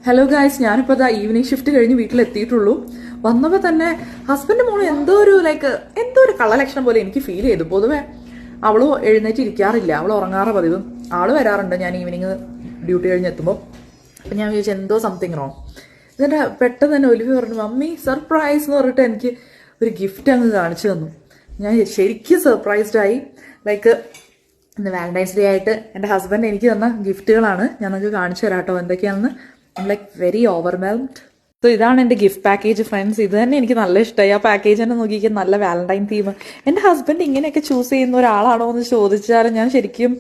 Hello guys, ഞാനിപ്പോൾ ഇതാ evening shift കഴിഞ്ഞ് വീട്ടിലെത്തിയിട്ടുള്ളൂ. വന്നപ്പോൾ തന്നെ ഹസ്ബൻഡ് മോള് എന്തോ ഒരു കള്ളലക്ഷണം പോലെ എനിക്ക് ഫീൽ ചെയ്തു. പൊതുവെ അവള് എഴുന്നേറ്റ് ഇരിക്കാറില്ല, അവൾ ഉറങ്ങാറ് പതിവ്. ആള് വരാറുണ്ട് ഞാൻ ഈവനിങ് ഡ്യൂട്ടി കഴിഞ്ഞ് എത്തുമ്പോൾ. അപ്പം ഞാൻ വിചാരിച്ചു എന്തോ സംതിങ് റോങ്. എന്നിട്ട് പെട്ടെന്ന് തന്നെ ഒലിവി പറഞ്ഞു, മമ്മി സർപ്രൈസ് എന്ന് പറഞ്ഞിട്ട് എനിക്ക് ഒരു ഗിഫ്റ്റ് അങ്ങ് കാണിച്ചു തന്നു. ഞാൻ ശരിക്കും സർപ്രൈസ്ഡായി. ഇന്ന് വാലന്റൈൻസ് ഡേ ആയിട്ട് എൻ്റെ ഹസ്ബൻഡ് എനിക്ക് തന്ന ഗിഫ്റ്റുകളാണ്. ഞാൻ നിങ്ങൾക്ക് കാണിച്ചു തരാം കേട്ടോ എന്തൊക്കെയാണെന്ന്. I am very overwhelmed. So ഇതാണ് എൻ്റെ ഗിഫ്റ്റ് പാക്കേജ് ഫ്രണ്ട്സ്. ഇത് തന്നെ എനിക്ക് നല്ല ഇഷ്ടമായി. ആ പാക്കേജ് തന്നെ നോക്കിക്കാൻ നല്ല വാലന്റൈൻ തീം. എൻ്റെ ഹസ്ബൻഡ് ഇങ്ങനെയൊക്കെ ചൂസ് ചെയ്യുന്ന ഒരാളാണോ എന്ന് ചോദിച്ചാൽ ഞാൻ ശരിക്കും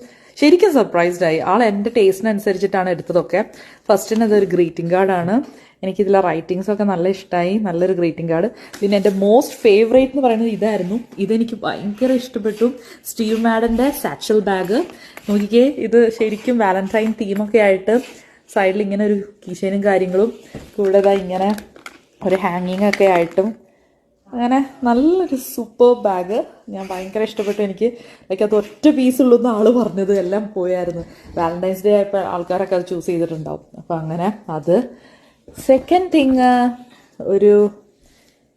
സർപ്രൈസ്ഡ് ആയി. ആൾ എൻ്റെ ടേസ്റ്റിനനുസരിച്ചിട്ടാണ് എടുത്തതൊക്കെ. ഫസ്റ്റിന് അതൊരു ഗ്രീറ്റിംഗ് കാർഡാണ്. എനിക്കിതിലെ റൈറ്റിങ്സ് ഒക്കെ നല്ല ഇഷ്ടമായി. നല്ലൊരു ഗ്രീറ്റിംഗ് കാർഡ്. പിന്നെ എൻ്റെ മോസ്റ്റ് ഫേവറേറ്റ് എന്ന് പറയുന്നത് ഇതായിരുന്നു. ഇതെനിക്ക് ഭയങ്കര ഇഷ്ടപ്പെട്ടു. സ്റ്റീവ് മാഡൻ്റെ സാച്ചൽ ബാഗ് നോക്കിക്കേ. ഇത് ശരിക്കും വാലന്റൈൻ തീമൊക്കെ ആയിട്ട് സൈഡിൽ ഇങ്ങനെ ഒരു കീശേനും കാര്യങ്ങളും കൂടെ ഇങ്ങനെ ഒരു ഹാങ്ങിങ് ഒക്കെ ആയിട്ടും അങ്ങനെ നല്ലൊരു സൂപ്പർ ബാഗ്. ഞാൻ ഭയങ്കര ഇഷ്ടപ്പെട്ടു. എനിക്ക് അത് ഒറ്റ പീസുള്ളൂന്ന് ആൾ പറഞ്ഞത് എല്ലാം പോയായിരുന്നു. വാലന്റൈൻസ് ഡേ ആയപ്പോൾ ആൾക്കാരൊക്കെ അത് ചൂസ് ചെയ്തിട്ടുണ്ടാവും. അപ്പോൾ അങ്ങനെ അത്. സെക്കൻഡ് തിങ് ഒരു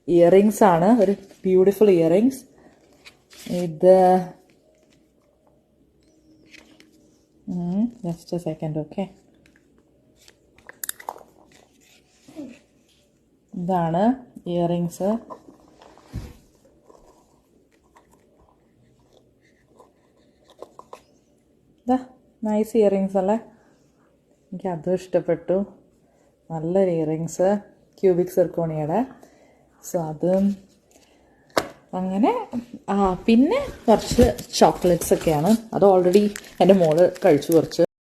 ഇയറിങ്സ് ആണ്. ഒരു ബ്യൂട്ടിഫുൾ ഇയറിങ്സ്. ഇത് ജസ്റ്റ് എ സെക്കൻഡ്. ഓക്കെ, ഇതാണ് ഇയറിങ്സ്. ഇതാ നൈസ് ഇയറിങ്സ് അല്ലേ. എനിക്ക് അതും ഇഷ്ടപ്പെട്ടു. നല്ലൊരു ഇയറിങ്സ് ക്യൂബിക് സിർക്കോണിയുടെ. സോ അതും അങ്ങനെ. പിന്നെ കുറച്ച് ചോക്ലേറ്റ്സ് ഒക്കെയാണ്. അത് ഓൾറെഡി എൻ്റെ മോള് കഴിച്ചു കുറച്ച്.